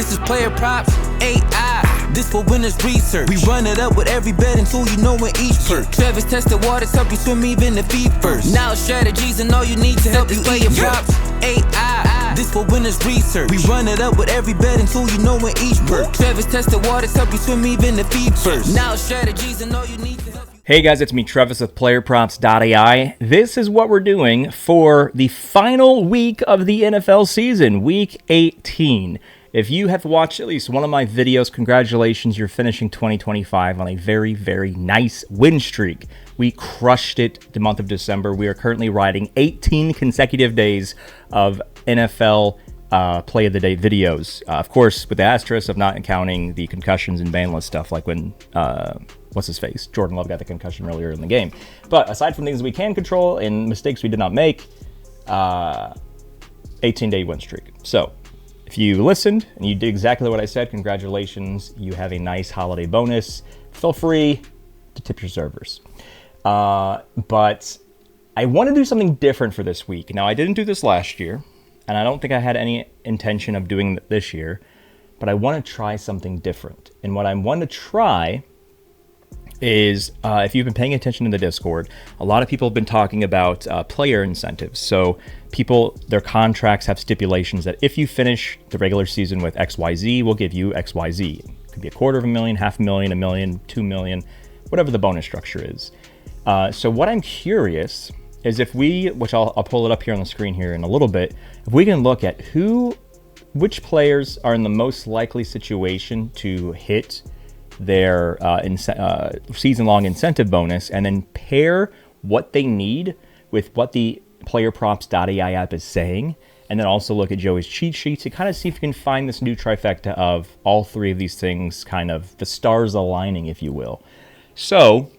This is PlayerProps.ai. This for winners research. We run it up with every betting tool you know in each perk. Travis tested waters, help you swim even the feet first. Now strategies and all you need to help you PlayerProps.ai. This for winners research. We run it up with every betting tool you know in each perk. Travis tested waters, help you swim even the feet first. Now strategies and all you need to help you. Hey guys, it's me, Travis with PlayerProps.ai. This is what we're doing for the final week of the NFL season, Week 18. If you have watched at least one of my videos, congratulations, you're finishing 2025 on a very, very nice win streak. We crushed it the month of December. We are currently riding 18 consecutive days of NFL Play of the Day videos. Of course, with the asterisk of not counting the concussions and banless stuff, like when, what's his face? Jordan Love got the concussion earlier in the game. But aside from things we can control and mistakes we did not make, 18-day win streak. So, if you listened and you did exactly what I said, congratulations. You have a nice holiday bonus. Feel free to tip your servers. But I want to do something different for this week. Now, I didn't do this last year, and I don't think I had any intention of doing it this year, but I want to try something different. And what I want to try is, if you've been paying attention to the Discord, a lot of people have been talking about player incentives. So people, their contracts have stipulations that if you finish the regular season with XYZ, we'll give you XYZ. It could be $250,000, $500,000, $1 million, $2 million, whatever the bonus structure is. So what I'm curious is if we, which I'll pull it up here on the screen here in a little bit, if we can look at which players are in the most likely situation to hit their season-long incentive bonus, and then pair what they need with what the PlayerProps.ai app is saying, and then also look at Joey's cheat sheet to kind of see if you can find this new trifecta of all three of these things, kind of the stars aligning, if you will. So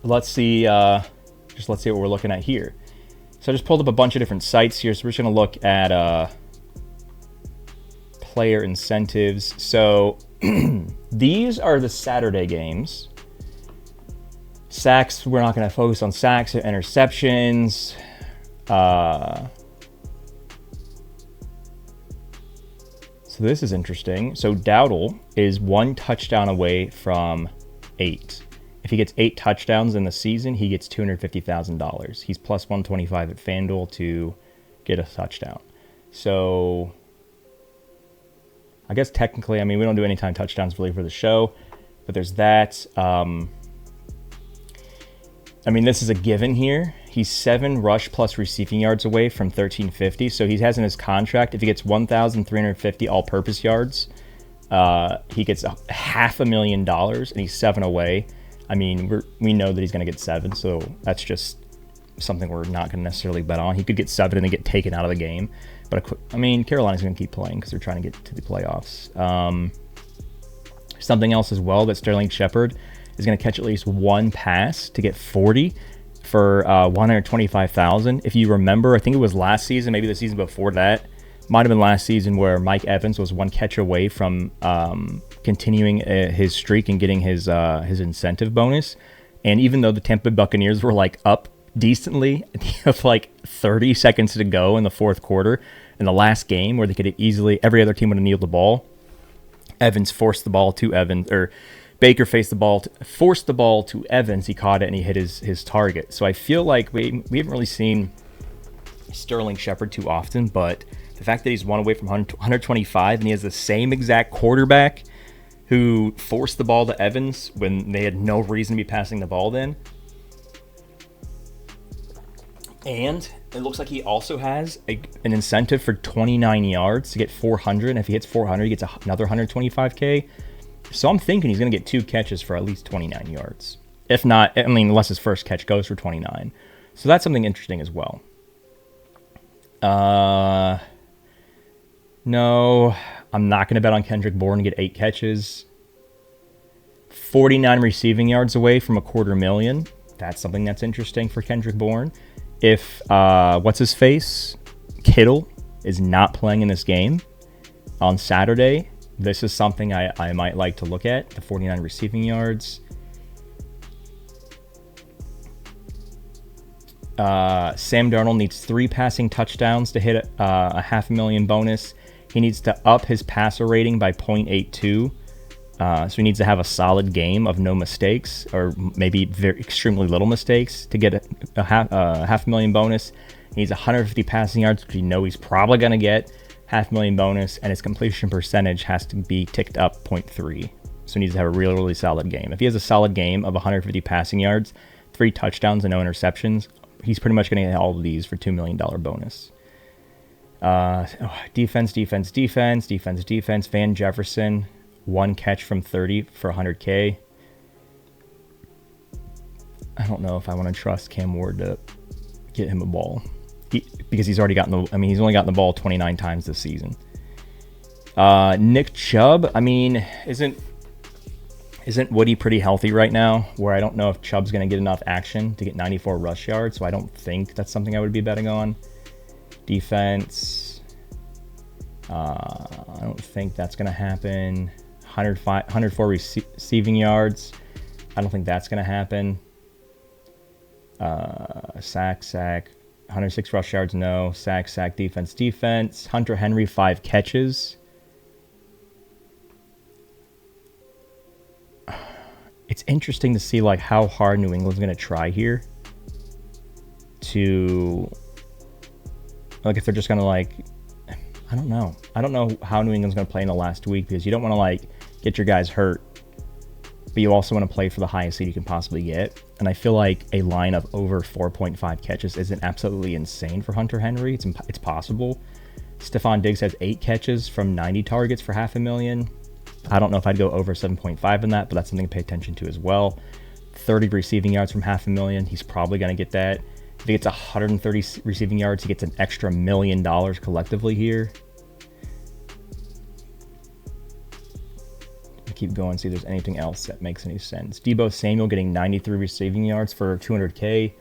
let's see, let's see what we're looking at here. So I just pulled up a bunch of different sites here. So we're just going to look at player incentives. So these are the Saturday games. Sacks, we're not going to focus on sacks or interceptions. So this is interesting. So Dowdle is 1 touchdown away from 8. If he gets 8 touchdowns in the season, he gets $250,000. He's plus 125 at FanDuel to get a touchdown. So I guess technically, I mean, we don't do anytime touchdowns really for the show, but there's that. I mean, this is a given here. He's 7 rush plus receiving yards away from 1,350. So he has in his contract, if he gets 1,350 all-purpose yards, he gets $500,000, and he's 7 away. I mean, we know that he's going to get 7, so that's just something we're not going to necessarily bet on. He could get 7 and then get taken out of the game. But, I mean, Carolina's going to keep playing because they're trying to get to the playoffs. Something else as well, that Sterling Shepard is going to catch at least 1 pass to get 40 for $125,000. If you remember, I think it was last season, maybe the season before that, might have been last season, where Mike Evans was 1 catch away from continuing his streak and getting his incentive bonus. And even though the Tampa Buccaneers were like up decently of like 30 seconds to go in the fourth quarter in the last game, where they could have easily, every other team would have kneeled the ball, Evans forced the ball to Evans, or Baker forced the ball to Evans. He caught it and he hit his target. So I feel like we haven't really seen Sterling Shepard too often, but the fact that he's 1 away from 125 and he has the same exact quarterback who forced the ball to Evans when they had no reason to be passing the ball then. And it looks like he also has an incentive for 29 yards to get 400. And if he hits 400, he gets another $125K. So I'm thinking he's going to get 2 catches for at least 29 yards. If not, I mean, unless his first catch goes for 29. So that's something interesting as well. No, I'm not going to bet on Kendrick Bourne to get 8 catches. 49 receiving yards away from $250,000. That's something that's interesting for Kendrick Bourne. If, what's-his-face, Kittle is not playing in this game on Saturday, this is something I might like to look at, the 49 receiving yards. Sam Darnold needs 3 passing touchdowns to hit a $500,000 bonus. He needs to up his passer rating by 0.82. So he needs to have a solid game of no mistakes, or maybe very extremely little mistakes to get a $500,000 bonus. He needs 150 passing yards, which you know he's probably going to get $500,000 bonus, and his completion percentage has to be ticked up 0.3. So he needs to have a really, really solid game. If he has a solid game of 150 passing yards, 3 touchdowns and no interceptions, he's pretty much going to get all of these for $2 million bonus. Defense. Van Jefferson, 1 catch from 30 for 100K. I don't know if I want to trust Cam Ward to get him a ball. Because he's already he's only gotten the ball 29 times this season. Nick Chubb, isn't Woody pretty healthy right now? Where I don't know if Chubb's going to get enough action to get 94 rush yards, so I don't think that's something I would be betting on. Defense, I don't think that's going to happen. 104 receiving yards, I don't think that's going to happen. Sack. 106 rush yards, no. Sack, defense. Hunter Henry, 5 catches. It's interesting to see how hard New England's going to try here to, if they're just going to I don't know. I don't know how New England's going to play in the last week, because you don't want to get your guys hurt, but you also want to play for the highest seed you can possibly get. And I feel like a line of over 4.5 catches isn't absolutely insane for Hunter Henry. It's possible. Stephon Diggs has 8 catches from 90 targets for $500,000. I don't know if I'd go over 7.5 in that, but that's something to pay attention to as well. 30 receiving yards from $500,000. He's probably going to get that. If he gets 130 receiving yards, he gets an extra $1 million collectively here. Keep going, see if there's anything else that makes any sense. Deebo Samuel getting 93 receiving yards for 200K.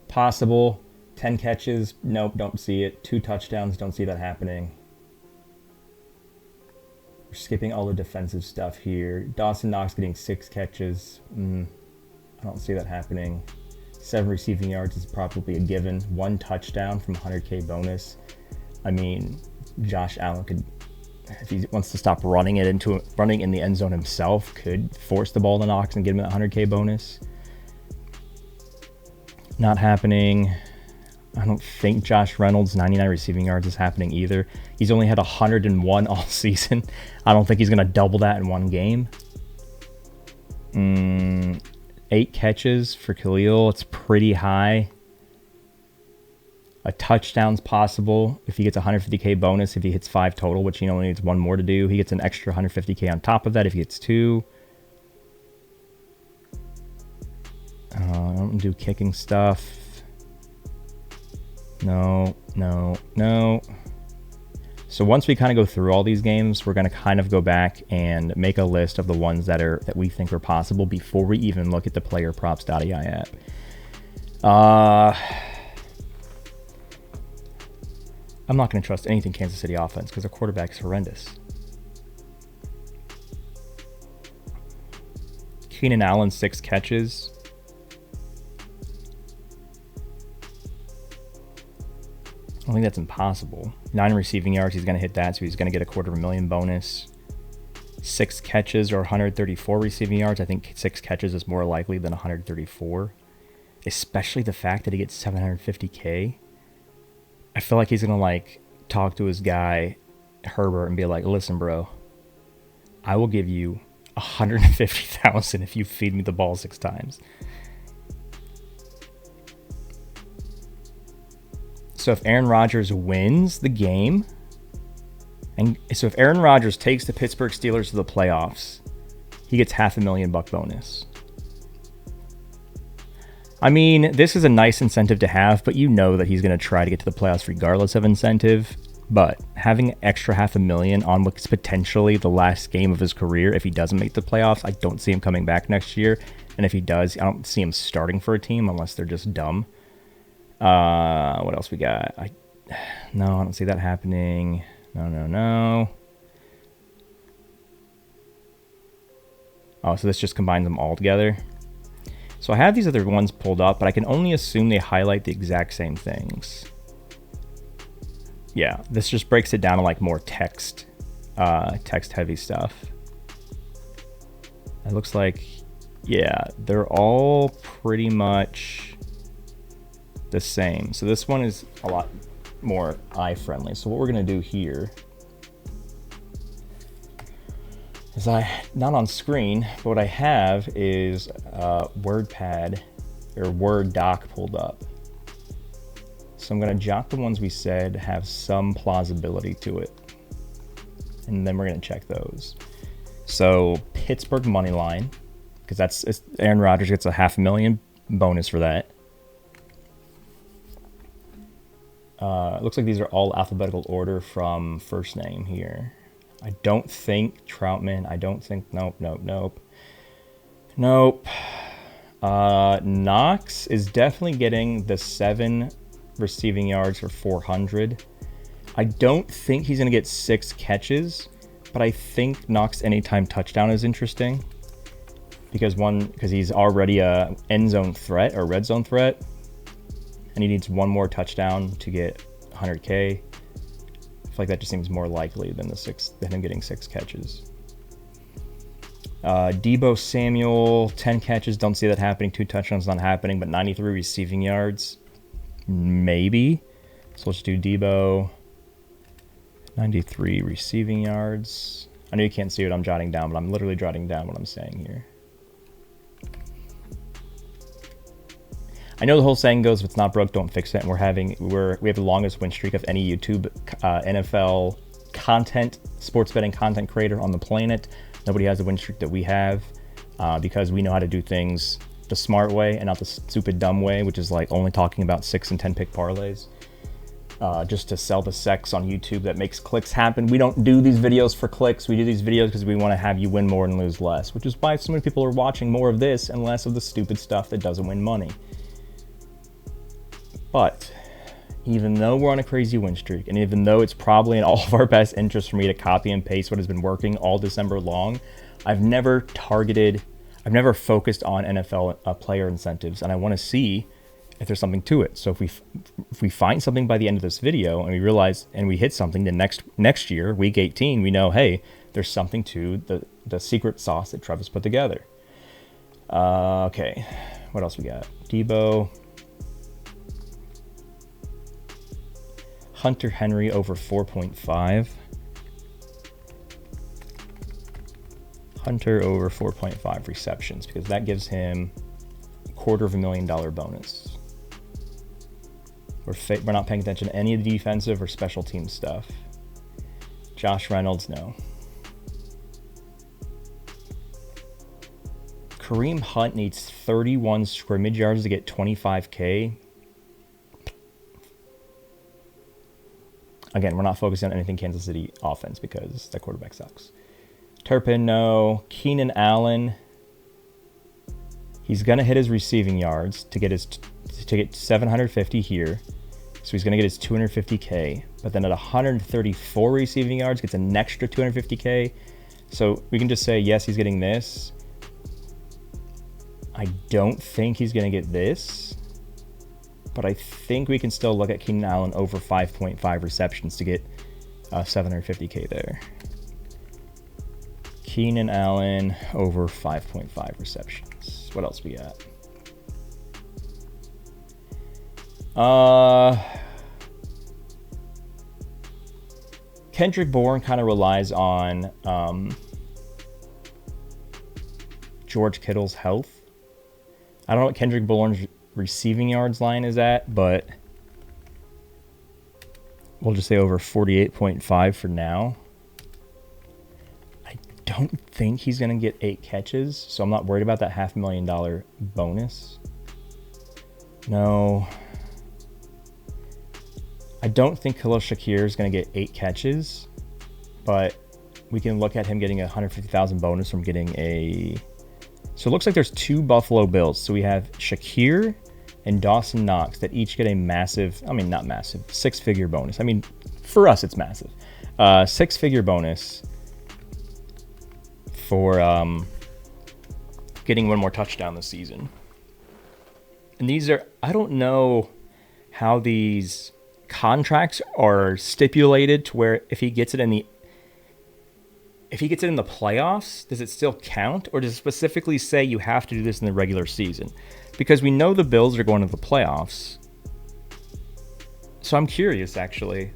Possible. 10 catches. Nope, don't see it. 2 touchdowns. Don't see that happening. We're skipping all the defensive stuff here. Dawson Knox getting 6 catches. I don't see that happening. 7 receiving yards is probably a given. 1 touchdown from 100K bonus. Josh Allen could, if he wants to stop running in the end zone himself, could force the ball to Knox and get him that 100K bonus. Not happening. I don't think Josh Reynolds' 99 receiving yards is happening either. He's only had 101 all season. I don't think he's going to double that in one game. 8 catches for Khalil. It's pretty high. A touchdown's possible if he gets a 150K bonus. If he hits 5 total, which he only needs 1 more to do, he gets an extra 150K on top of that if he gets 2. I don't do kicking stuff. No. So once we kind of go through all these games, we're going to kind of go back and make a list of the ones that we think are possible before we even look at the PlayerProps.ai app. I'm not going to trust anything Kansas City offense because their quarterback is horrendous. Keenan Allen, 6 catches. I don't think that's impossible. 9 receiving yards, he's going to hit that, so he's going to get a $250,000 bonus. 6 catches or 134 receiving yards. I think 6 catches is more likely than 134, especially the fact that he gets 750K. I feel like he's going to talk to his guy, Herbert, and be like, listen, bro, I will give you $150,000 if you feed me the ball 6 times. So if Aaron Rodgers wins the game, and so if Aaron Rodgers takes the Pittsburgh Steelers to the playoffs, he gets $500,000 bonus. This is a nice incentive to have, but you know that he's going to try to get to the playoffs regardless of incentive. But having an extra $500,000 on what's potentially the last game of his career, if he doesn't make the playoffs, I don't see him coming back next year. And if he does, I don't see him starting for a team unless they're just dumb. What else we got? No, I don't see that happening. No. Oh, so this just combines them all together. So I have these other ones pulled up, but I can only assume they highlight the exact same things. yeah, this just breaks it down to like more text heavy stuff. It looks like, yeah, they're all pretty much the same. So this one is a lot more eye friendly. So what we're gonna do here is not on screen, but what I have is WordPad or Word doc pulled up. So I'm gonna jot the ones we said have some plausibility to it, and then we're gonna check those. So Pittsburgh money line, because Aaron Rodgers gets a $500,000 bonus for that. It looks like these are all alphabetical order from first name here. I don't think Troutman. I don't think. Nope. Knox is definitely getting the 7 receiving yards for 400. I don't think he's going to get 6 catches, but I think Knox anytime touchdown is interesting because he's already a end zone threat or red zone threat, and he needs one more touchdown to get 100K. I feel like that just seems more likely than him getting 6 catches. Deebo Samuel, 10 catches, don't see that happening. 2 touchdowns, not happening, but 93 receiving yards, maybe. So let's do Deebo, 93 receiving yards. I know you can't see what I'm jotting down, but I'm literally jotting down what I'm saying here. I know the whole saying goes, if it's not broke, don't fix it. And we have the longest win streak of any YouTube NFL sports betting content creator on the planet. Nobody has the win streak that we have because we know how to do things the smart way and not the stupid dumb way, which is like only talking about 6 and 10 pick parlays just to sell the sex on YouTube that makes clicks happen. We don't do these videos for clicks. We do these videos because we want to have you win more and lose less, which is why so many people are watching more of this and less of the stupid stuff that doesn't win money. But even though we're on a crazy win streak, and even though it's probably in all of our best interest for me to copy and paste what has been working all December long, I've never focused on NFL player incentives, and I want to see if there's something to it. So if we find something by the end of this video and we realize and we hit something, then next year, week 18, we know, hey, there's something to the secret sauce that Travis put together. Okay, what else we got? Deebo. Hunter Henry over 4.5. Hunter over 4.5 receptions, because that gives him $250,000 bonus. We're not paying attention to any of the defensive or special team stuff. Josh Reynolds, no. Kareem Hunt needs 31 scrimmage yards to get 25K. Again, we're not focusing on anything Kansas City offense because that quarterback sucks. Turpin, no. Keenan Allen, he's gonna hit his receiving yards to get 750 here, so he's gonna get his 250K. But then at 134 receiving yards, gets an extra 250K. So we can just say yes, he's getting this. I don't think he's gonna get this. But I think we can still look at Keenan Allen over 5.5 receptions to get 750K there. Keenan Allen over 5.5 receptions. What else we got? Kendrick Bourne kind of relies on George Kittle's health. I don't know what Kendrick Bourne's receiving yards line is at, but we'll just say over 48.5 for now. I don't think he's going to get 8 catches, so I'm not worried about that $500,000 bonus. No. I don't think Khalil Shakir is going to get 8 catches, but we can look at him getting a $150,000 bonus from getting a... So it looks like there's 2 Buffalo Bills. So we have Shakir and Dawson Knox that each get a massive, I mean, not massive, 6-figure bonus. I mean, for us, it's massive. 6-figure bonus for getting one more touchdown this season. And these are, I don't know how these contracts are stipulated to where if he gets it in the playoffs, does it still count, or does it specifically say you have to do this in the regular season? Because we know the Bills are going to the playoffs. So I'm curious, actually,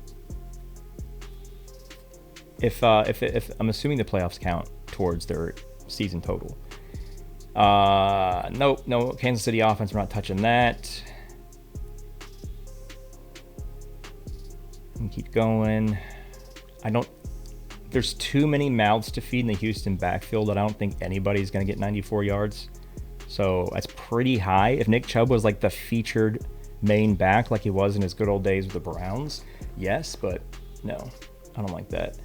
if I'm assuming the playoffs count towards their season total. Nope, no Kansas City offense. We're not touching that. And keep going. There's too many mouths to feed in the Houston backfield that I don't think anybody's going to get 94 yards. So that's pretty high. If Nick Chubb was like the featured main back like he was in his good old days with the Browns, yes, but no, I don't like that.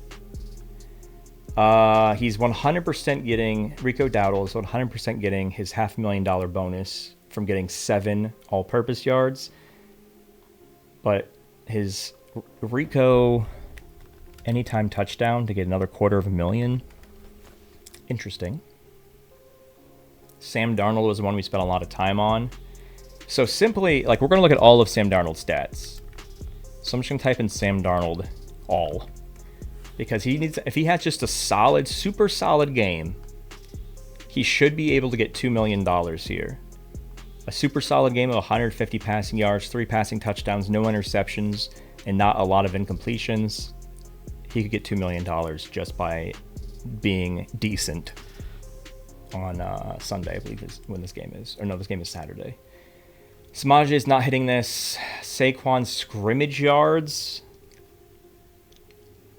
He's 100% getting, Rico Dowdle is 100% getting his $500,000 bonus from getting 7 all-purpose yards. But his Rico anytime touchdown to get another $250,000. Interesting. Sam Darnold was the one we spent a lot of time on. So simply, like, we're going to look at all of Sam Darnold's stats. So I'm just going to type in Sam Darnold all. Because if he has just a solid, super solid game, he should be able to get $2 million here. A super solid game of 150 passing yards, 3 passing touchdowns, no interceptions, and not a lot of incompletions. He could get $2 million just by being decent on Sunday, I believe is when this game is. Or no, this game is Saturday. Samaje is not hitting this. Saquon scrimmage yards.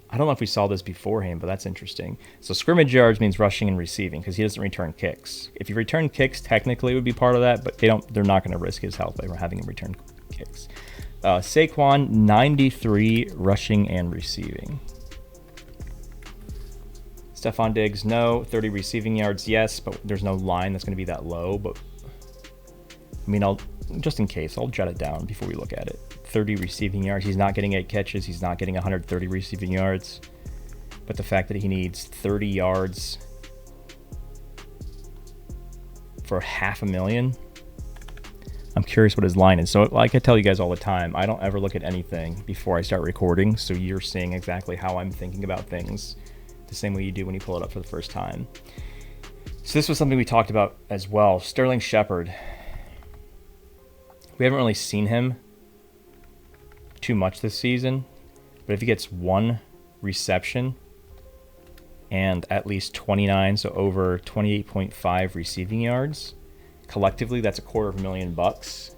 I don't know if we saw this beforehand, but that's interesting. So scrimmage yards means rushing and receiving because he doesn't return kicks. If you return kicks, technically it would be part of that, but they're not going to risk his health by having him return kicks. Saquon, 93 rushing and receiving. Stephon Diggs, no. 30 receiving yards, yes, but there's no line that's going to be that low. But I mean, just in case, I'll jot it down before we look at it. 30 receiving yards. He's not getting 8 catches. He's not getting 130 receiving yards. But the fact that he needs 30 yards for $500,000, I'm curious what his line is. So like I tell you guys all the time, I don't ever look at anything before I start recording. So you're seeing exactly how I'm thinking about things the same way you do when you pull it up for the first time. So this was something we talked about as well. Sterling Shepard. We haven't really seen him too much this season, but if he gets 1 reception and at least 29, so over 28.5 receiving yards, collectively that's $250,000.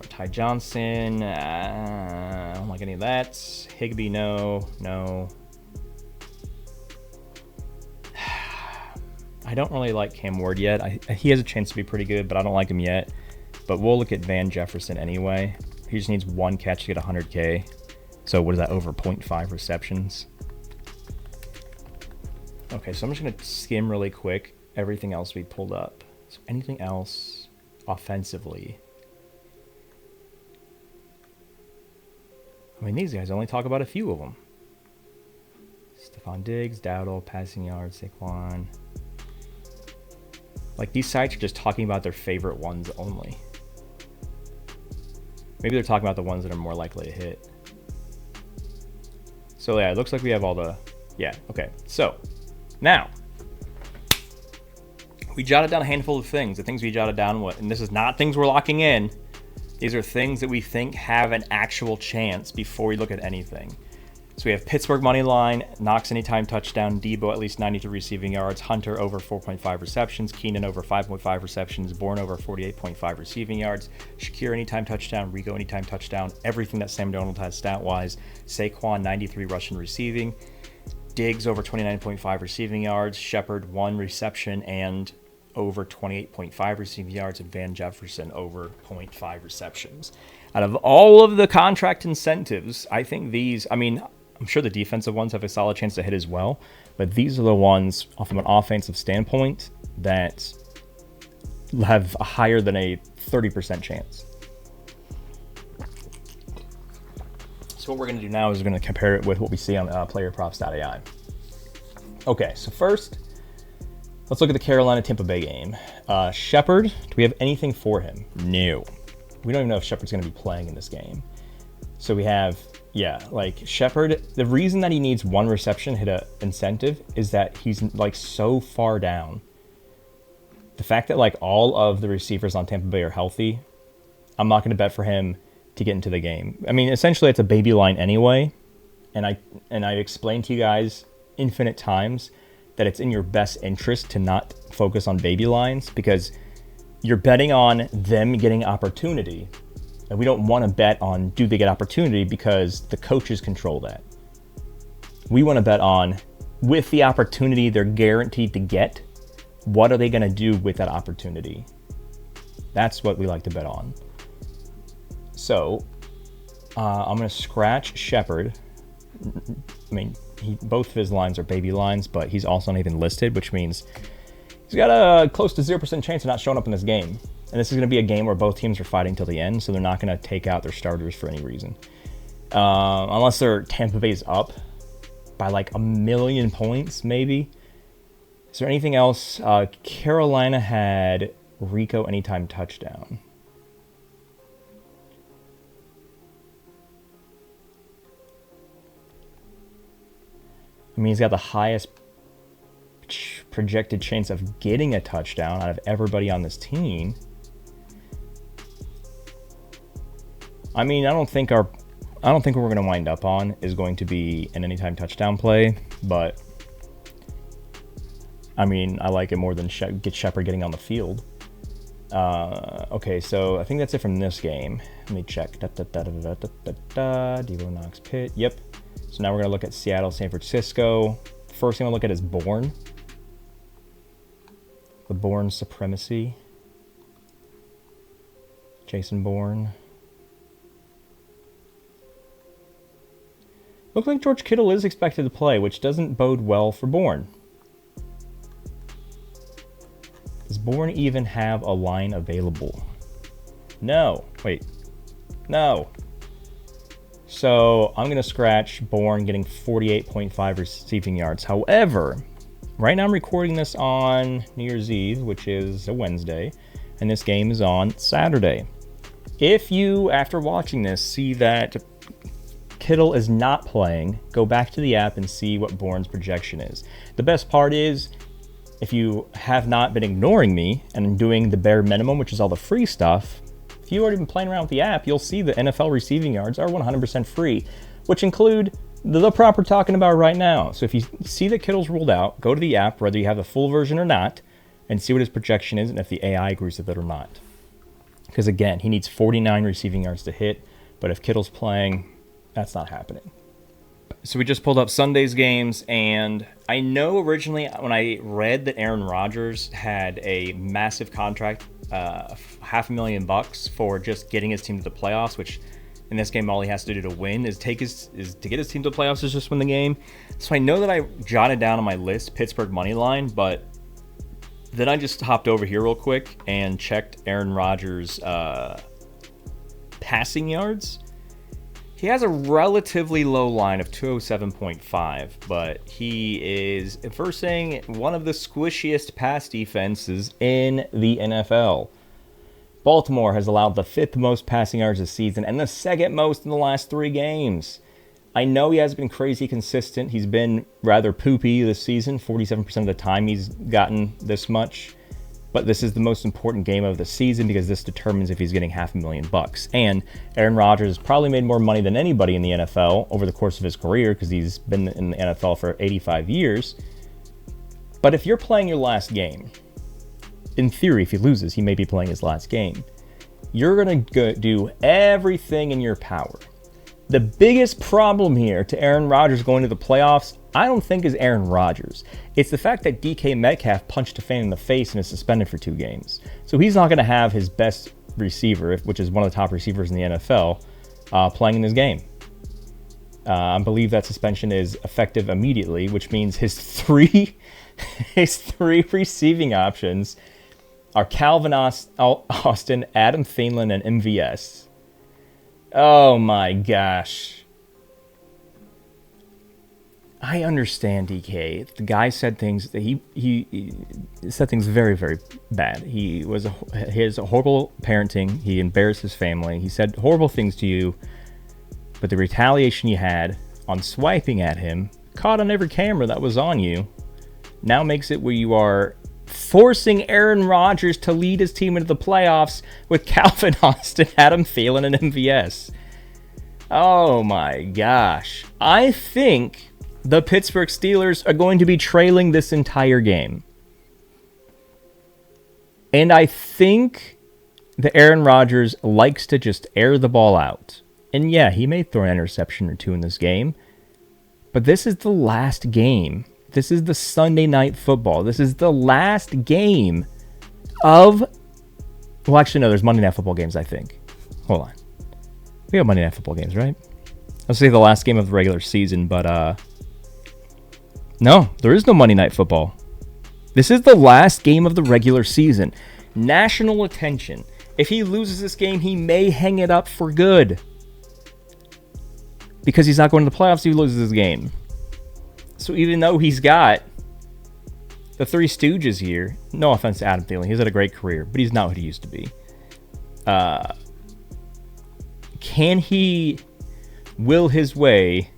Ty Johnson, I don't like any of that. Higbee, no. I don't really like Cam Ward yet. He has a chance to be pretty good, but I don't like him yet. But we'll look at Van Jefferson anyway. He just needs 1 catch to get 100K. So what is that, over 0.5 receptions? Okay, so I'm just going to skim really quick everything else we pulled up. So anything else offensively? I mean, these guys only talk about a few of them. Stephon Diggs, Dowdle, passing yards, Saquon. Like, these sites are just talking about their favorite ones only. Maybe they're talking about the ones that are more likely to hit. So yeah, it looks like we have all the... Yeah, okay. So, now, we jotted down a handful of things. The things we jotted down, and this is not things we're locking in. These are things that we think have an actual chance before we look at anything. So we have Pittsburgh money line, Knox anytime touchdown, Debo at least 92 receiving yards, Hunter over 4.5 receptions, Keenan over 5.5 receptions, Bourne over 48.5 receiving yards, Shakir anytime touchdown, Rico anytime touchdown, everything that Sam Darnold has stat-wise, Saquon 93 rushing receiving, Diggs over 29.5 receiving yards, Shepard 1 reception and over 28.5 receiving yards, and Van Jefferson over 0.5 receptions. Out of all of the contract incentives, I think these, I mean, I'm sure the defensive ones have a solid chance to hit as well, but these are the ones from an offensive standpoint that have a higher than a 30% chance. So what we're going to do now is we're going to compare it with what we see on PlayerProps.ai. Okay, so first, let's look at the Carolina-Tampa Bay game. Shepard, do we have anything for him? No. We don't even know if Shepard's going to be playing in this game. So we have, like Shepard, the reason that he needs 1 reception hit a incentive is that he's like so far down. The fact that like all of the receivers on Tampa Bay are healthy, I'm not going to bet for him to get into the game. I mean, essentially it's a baby line anyway. And I explained to you guys infinite times that it's in your best interest to not focus on baby lines because you're betting on them getting opportunity. And we don't want to bet on do they get opportunity because the coaches control that. We want to bet on with the opportunity they're guaranteed to get, what are they going to do with that opportunity? That's what we like to bet on. So I'm going to scratch Shepard. I mean, both of his lines are baby lines, but he's also not even listed, which means he's got a close to 0% chance of not showing up in this game. And this is going to be a game where both teams are fighting till the end, so they're not going to take out their starters for any reason. Unless they're Tampa Bay's up by like 1,000,000 points, maybe. Is there anything else? Carolina had Rico anytime touchdown. I mean, he's got the highest projected chance of getting a touchdown out of everybody on this team. I mean, I don't think what we're going to wind up on is going to be an anytime touchdown play, but I mean, I like it more than get Shepard getting on the field. Okay, so I think that's it from this game. Let me check. Devo Knox Pitt. Yep. So now we're going to look at Seattle, San Francisco. First thing I'll look at is Bourne. The Bourne supremacy. Jason Bourne. Looks like George Kittle is expected to play, which doesn't bode well for Bourne. Does Bourne even have a line available? No. Wait. No. So I'm going to scratch Bourne getting 48.5 receiving yards. However, right now I'm recording this on New Year's Eve, which is a Wednesday, and this game is on Saturday. If you, after watching this, see that Kittle is not playing, go back to the app and see what Bourne's projection is. The best part is, if you have not been ignoring me and doing the bare minimum, which is all the free stuff, if you've already been playing around with the app, you'll see the NFL receiving yards are 100% free, which include the prop we're talking about right now. So if you see that Kittle's ruled out, go to the app, whether you have the full version or not, and see what his projection is and if the AI agrees with it or not. Because again, he needs 49 receiving yards to hit, but if Kittle's playing, that's not happening. So we just pulled up Sunday's games, and I know originally when I read that Aaron Rodgers had a massive contract, $500,000 for just getting his team to the playoffs, which in this game all he has to do to win is to get his team to the playoffs is just win the game. So I know that I jotted down on my list Pittsburgh money line, but then I just hopped over here real quick and checked Aaron Rodgers' passing yards. He has a relatively low line of 207.5, but he is versing one of the squishiest pass defenses in the NFL. Baltimore has allowed the 5th most passing yards this season and the 2nd most in the last 3 games. I know he has been crazy consistent. He's been rather poopy this season. 47% of the time he's gotten this much. But this is the most important game of the season because this determines if he's getting $500,000. And Aaron Rodgers has probably made more money than anybody in the NFL over the course of his career because he's been in the NFL for 85 years. But if you're playing your last game, in theory, if he loses, he may be playing his last game. You're going to do everything in your power. The biggest problem here to Aaron Rodgers going to the playoffs, I don't think is Aaron Rodgers. It's the fact that DK Metcalf punched a fan in the face and is suspended for 2 games. So he's not going to have his best receiver, which is one of the top receivers in the NFL, playing in this game. I believe that suspension is effective immediately, which means his three receiving options are Calvin Austin, Adam Thielen, and MVS. Oh my gosh. I understand, DK. The guy said things that he said things very, very bad. He has a horrible parenting. He embarrassed his family. He said horrible things to you. But the retaliation you had on swiping at him, caught on every camera that was on you, now makes it where you are forcing Aaron Rodgers to lead his team into the playoffs with Calvin Austin, Adam Thielen, and MVS. Oh my gosh. I think the Pittsburgh Steelers are going to be trailing this entire game. And I think that Aaron Rodgers likes to just air the ball out. And yeah, he may throw an interception or two in this game. But this is the last game. This is the Sunday Night Football. This is the last game of... Well, actually, no, there's Monday Night Football games, I think. Hold on. We have Monday Night Football games, right? Let's say the last game of the regular season, but... No, there is no Monday Night Football. This is the last game of the regular season. National attention. If he loses this game, he may hang it up for good. Because he's not going to the playoffs, he loses this game. So even though he's got the Three Stooges here, no offense to Adam Thielen, he's had a great career, but he's not what he used to be. Can he will his way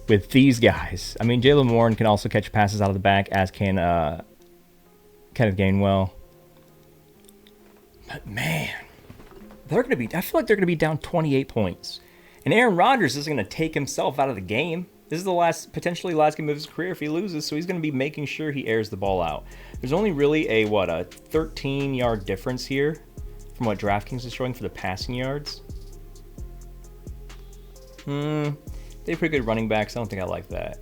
with these guys? I mean, Jaylen Warren can also catch passes out of the back, as can Kenneth Gainwell. But man, they're going to be. I feel like they're going to be down 28 points, and Aaron Rodgers isn't going to take himself out of the game. This is the potentially last game of his career if he loses, so he's going to be making sure he airs the ball out. There's only really a 13-yard difference here from what DraftKings is showing for the passing yards. They have pretty good running backs. I don't think I like that.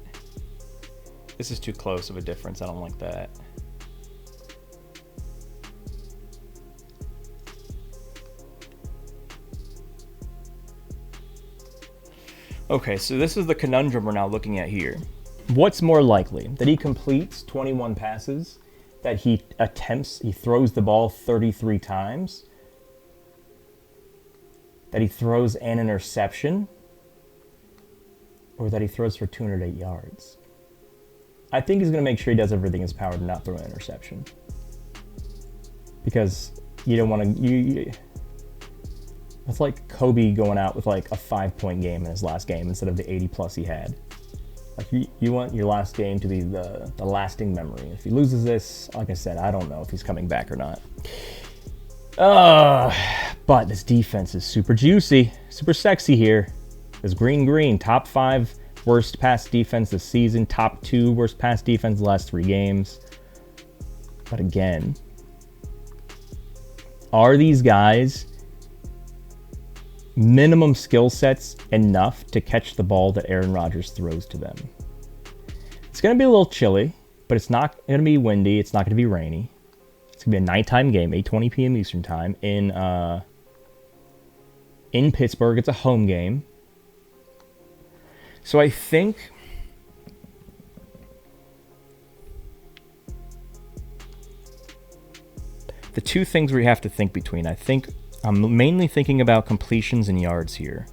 This is too close of a difference. I don't like that. Okay, so this is the conundrum we're now looking at here. What's more likely? That he completes 21 passes? That he throws the ball 33 times? That he throws an interception? Or that he throws for 208 yards? I think he's going to make sure he does everything in his power to not throw an interception. Because you don't want to... It's like Kobe going out with like a 5-point game in his last game instead of the 80-plus he had. Like you want your last game to be the lasting memory. If he loses this, like I said, I don't know if he's coming back or not. But this defense is super juicy, super sexy here. This green, top 5 worst pass defense this season, top 2 worst pass defense the last 3 games. But again, are these guys minimum skill sets enough to catch the ball that Aaron Rodgers throws to them? It's going to be a little chilly, but it's not going to be windy. It's not going to be rainy. It's going to be a nighttime game, 8:20 p.m. Eastern time in Pittsburgh. It's a home game. So I think the two things we have to think between, I think I'm mainly thinking about completions and yards here.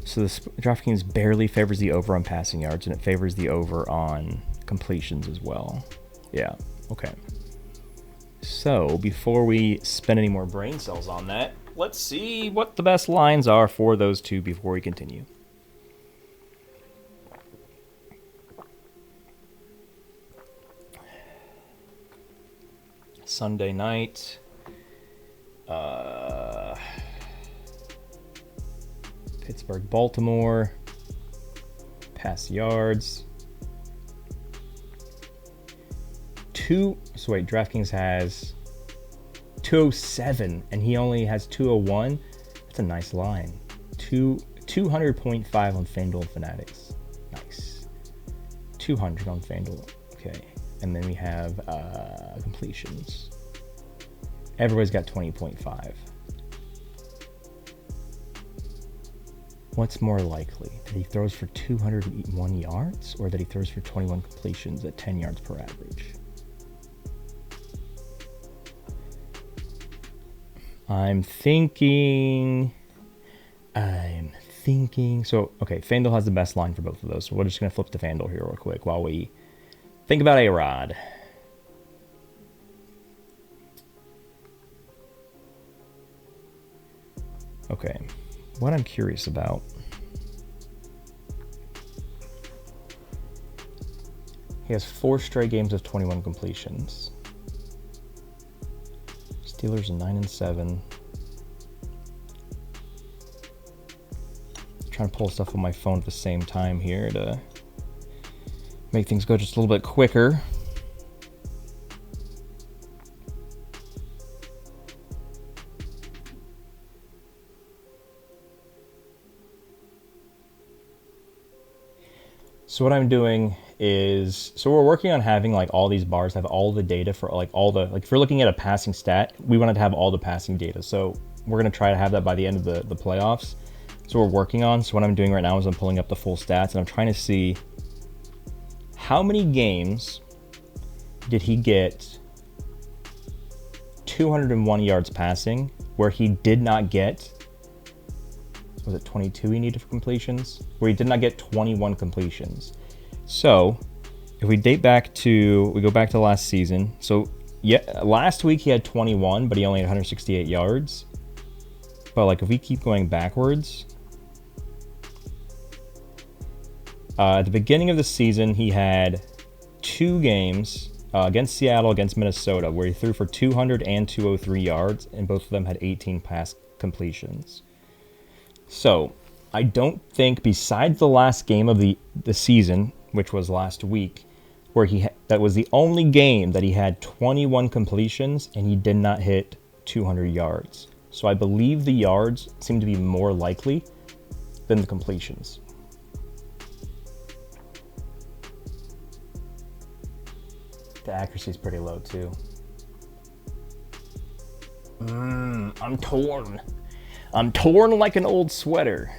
So this DraftKings barely favors the over on passing yards, and it favors the over on completions as well. Yeah, okay. So before we spend any more brain cells on that, let's see what the best lines are for those two before we continue. Sunday night. Pittsburgh, Baltimore. Pass yards. DraftKings has 207, and he only has 201. That's a nice line. 200.5 on FanDuel and Fanatics. Nice. 200 on FanDuel. Okay. And then we have completions. Everybody's got 20.5. What's more likely? That he throws for 201 yards, or that he throws for 21 completions at 10 yards per average? I'm thinking. So, okay, FanDuel has the best line for both of those. So we're just going to flip to FanDuel here real quick while we think about A-Rod. Okay, what I'm curious about. He has 4 straight games of 21 completions. Steelers 9-7. Trying to pull stuff on my phone at the same time here to make things go just a little bit quicker. So what I'm doing is, so we're working on having like all these bars have all the data for like all the, like if we're looking at a passing stat, we wanted to have all the passing data. So we're going to try to have that by the end of the playoffs. So we're working on, so what I'm doing right now is I'm pulling up the full stats and I'm trying to see how many games did he get 201 yards passing where he did not get, was it 22 he needed for completions? Where he did not get 21 completions. So if we go back to last season. So yeah, last week he had 21, but he only had 168 yards. But like if we keep going backwards, at the beginning of the season, he had 2 games against Seattle, against Minnesota, where he threw for 200 and 203 yards, and both of them had 18 pass completions. So I don't think, besides the last game of the season, which was last week, where that was the only game that he had 21 completions and he did not hit 200 yards. So I believe the yards seem to be more likely than the completions. The accuracy is pretty low too. I'm torn. I'm torn like an old sweater.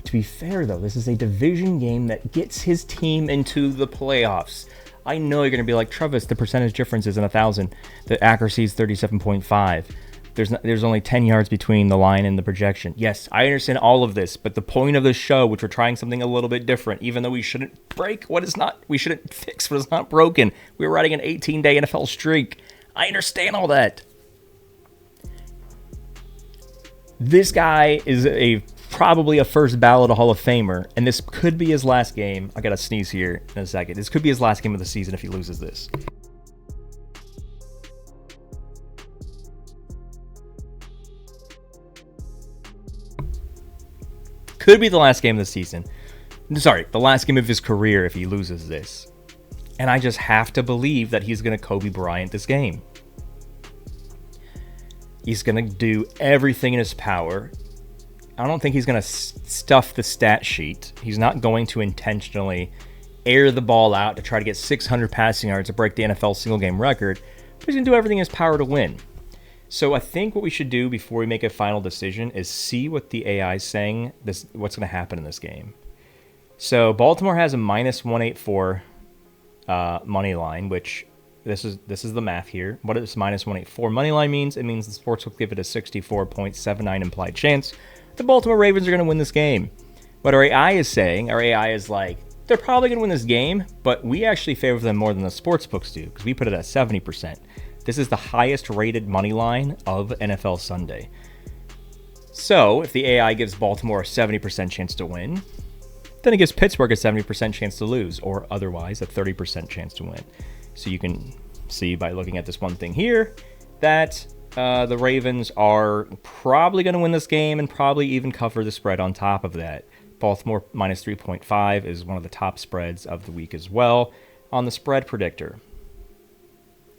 To be fair though, this is a division game that gets his team into the playoffs. I know you're going to be like, Travis, the percentage difference isn't 1,000. The accuracy is 37.5. There's only 10 yards between the line and the projection. Yes, I understand all of this, but the point of the show, which we're trying something a little bit different, even though we shouldn't we shouldn't fix what is not broken. We're riding an 18-day NFL streak. I understand all that. This guy is probably a first ballot Hall of Famer, and this could be his last game. I gotta sneeze here in a second. This could be his last game of the season if he loses this. Could be the last game of the season. Sorry, the last game of his career if he loses this. And I just have to believe that he's going to Kobe Bryant this game. He's going to do everything in his power. I don't think he's going to stuff the stat sheet. He's not going to intentionally air the ball out to try to get 600 passing yards to break the NFL single game record. But he's going to do everything in his power to win. So I think what we should do before we make a final decision is see what the AI is saying, what's going to happen in this game. So Baltimore has a minus 184 money line, which this is the math here. What does minus 184 money line means? It means the sports will give it a 64.79 implied chance the Baltimore Ravens are going to win this game. What our AI is saying, our AI is like, they're probably going to win this game, but we actually favor them more than the sports books do because we put it at 70%. This is the highest rated money line of NFL Sunday. So if the AI gives Baltimore a 70% chance to win, then it gives Pittsburgh a 70% chance to lose, or otherwise a 30% chance to win. So you can see by looking at this one thing here that the Ravens are probably going to win this game and probably even cover the spread on top of that. Baltimore minus 3.5 is one of the top spreads of the week as well on the spread predictor.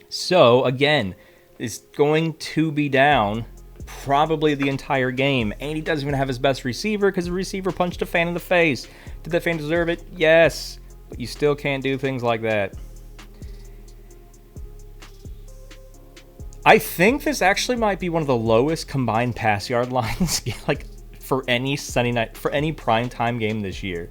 So, again, it's going to be down probably the entire game. And he doesn't even have his best receiver because the receiver punched a fan in the face. Did that fan deserve it? Yes. But you still can't do things like that. I think this actually might be one of the lowest combined pass yard lines like for any Sunday night, for any primetime game this year.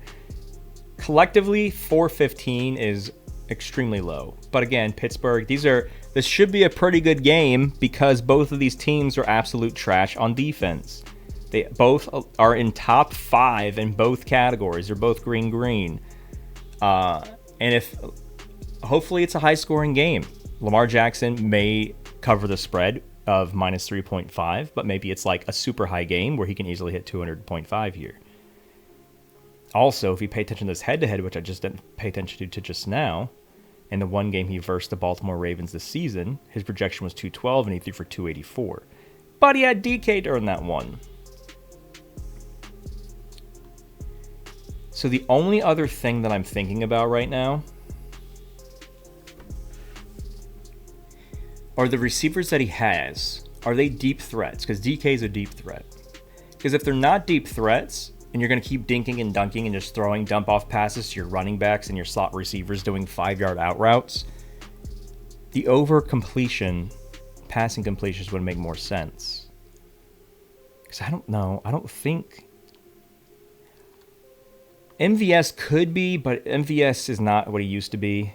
Collectively, 415 is extremely low. But again, Pittsburgh, these are This should be a pretty good game because both of these teams are absolute trash on defense. They both are in top 5 in both categories. They're both green. And if hopefully it's a high-scoring game. Lamar Jackson may cover the spread of minus 3.5, but maybe it's like a super high game where he can easily hit 200.5 here. Also, if you pay attention to this head-to-head, which I just didn't pay attention to just now, in the one game he versed the Baltimore Ravens this season, his projection was 212 and he threw for 284. But he had DK during that one. So the only other thing that I'm thinking about right now are the receivers that he has. Are they deep threats? Because DK is a deep threat. Because if they're not deep threats, and you're going to keep dinking and dunking and just throwing dump-off passes to your running backs and your slot receivers doing 5-yard out routes, the over-completion, passing completions would make more sense. Because I don't know. I don't think... MVS could be, but MVS is not what he used to be.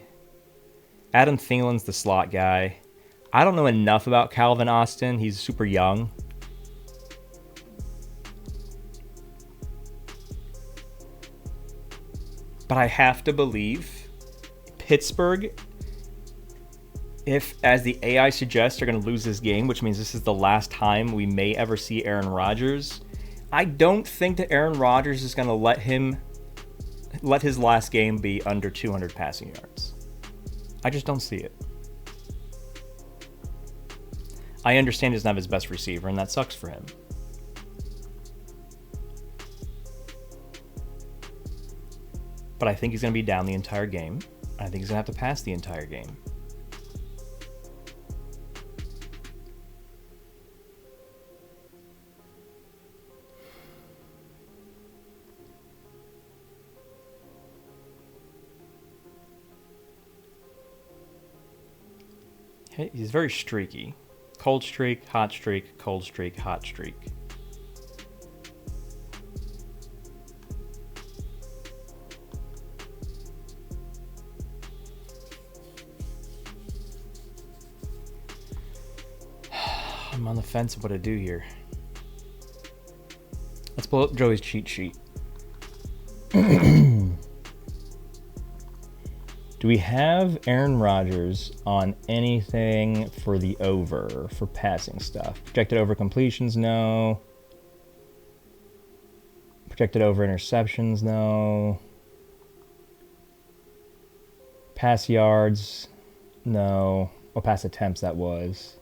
Adam Thielen's the slot guy. I don't know enough about Calvin Austin. He's super young. But I have to believe Pittsburgh, if, as the AI suggests, they're going to lose this game, which means this is the last time we may ever see Aaron Rodgers. I don't think that Aaron Rodgers is going to let his last game be under 200 passing yards. I just don't see it. I understand he doesn't have his best receiver, and that sucks for him. But I think he's going to be down the entire game. I think he's going to have to pass the entire game. He's very streaky. Cold streak, hot streak, cold streak, hot streak. I'm on the fence of what to do here. Let's pull up Joey's cheat sheet. Do we have Aaron Rodgers on anything for the over, for passing stuff? Projected over completions, no. Projected over interceptions, no. Pass yards, no. Oh, pass attempts, that was.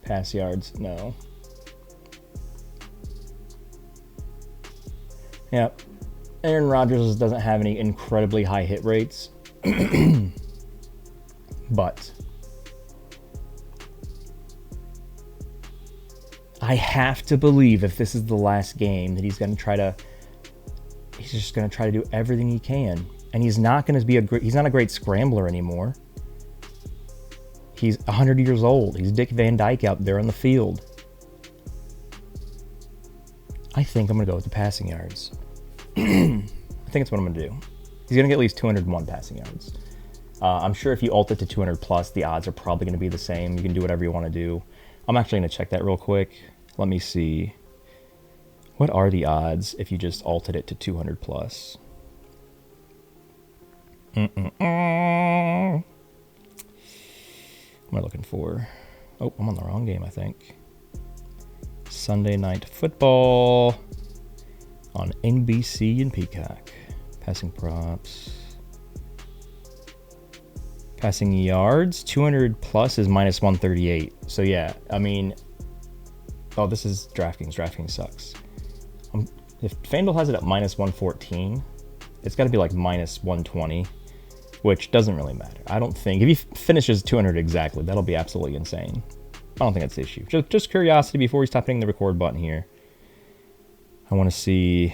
Pass yards, no. Yep. Aaron Rodgers doesn't have any incredibly high hit rates. But I have to believe if this is the last game that he's just going to try to do everything he can. And he's not going to be he's not a great scrambler anymore. He's 100 years old. He's Dick Van Dyke out there on the field. I think I'm going to go with the passing yards. I think that's what I'm going to do. He's going to get at least 201 passing yards. I'm sure if you ult it to 200 plus, the odds are probably going to be the same. You can do whatever you want to do. I'm actually going to check that real quick. Let me see. What are the odds if you just ulted it to 200 plus? What am I looking for? Oh, I'm on the wrong game, I think. Sunday Night Football on NBC and Peacock. Passing props. Passing yards, 200 plus is minus 138. So yeah, I mean, oh, this is DraftKings. DraftKings sucks. If FanDuel has it at minus 114, it's got to be like minus 120, which doesn't really matter. I don't think, if he finishes 200 exactly, that'll be absolutely insane. I don't think that's the issue. Just curiosity before we stop hitting the record button here. I want to see.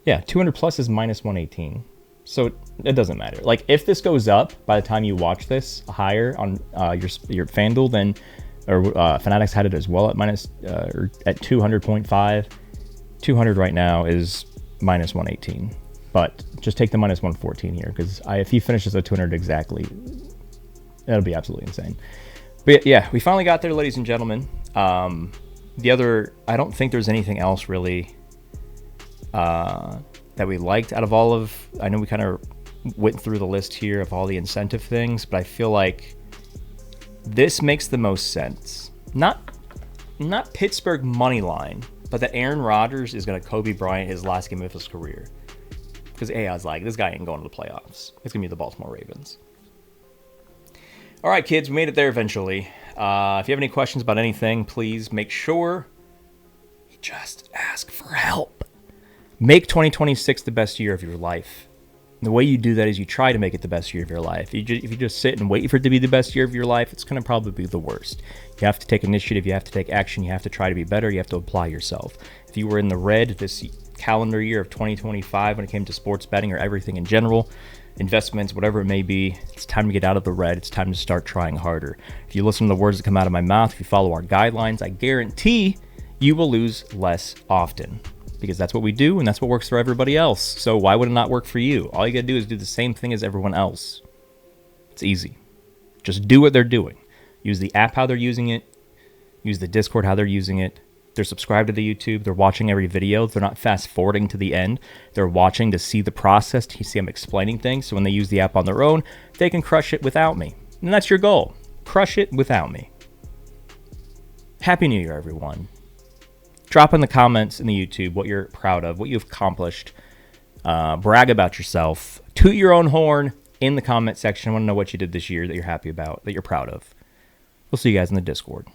Yeah, 200 plus is minus 118. So it doesn't matter. Like, if this goes up by the time you watch this higher on your FanDuel, then, or Fanatics had it as well at minus or at 200.5. 200 right now is minus 118. But just take the minus 114 here, because if he finishes at 200 exactly, that'll be absolutely insane. But yeah, we finally got there, ladies and gentlemen. I don't think there's anything else really that we liked out of all of. I know we kind of went through the list here of all the incentive things, but I feel like this makes the most sense. Not Pittsburgh money line, but that Aaron Rodgers is going to Kobe Bryant his last game of his career. Because I was like, this guy ain't going to the playoffs. It's going to be the Baltimore Ravens. All right, kids, we made it there eventually. If you have any questions about anything, please make sure you just ask for help. Make 2026 the best year of your life. And the way you do that is you try to make it the best year of your life. If you just sit and wait for it to be the best year of your life, it's going to probably be the worst. You have to take initiative. You have to take action. You have to try to be better. You have to apply yourself. If you were in the red this calendar year of 2025 when it came to sports betting or everything in general, investments, whatever it may be, it's time to get out of the red. It's time to start trying harder. If you listen to the words that come out of my mouth, if you follow our guidelines, I guarantee you will lose less often, because that's what we do and that's what works for everybody else. So why would it not work for you? All you gotta do is do the same thing as everyone else. It's easy. Just do what they're doing. Use the app how they're using it. Use the Discord how they're using it. They're subscribed to the YouTube. They're watching every video. They're not fast forwarding to the end. They're watching to see the process, to see I'm explaining things. So when they use the app on their own, they can crush it without me. And that's your goal. Crush it without me. Happy New Year, everyone. Drop in the comments in the YouTube what you're proud of, what you've accomplished. Brag about yourself. Toot your own horn in the comment section. I want to know what you did this year that you're happy about, that you're proud of. We'll see you guys in the Discord.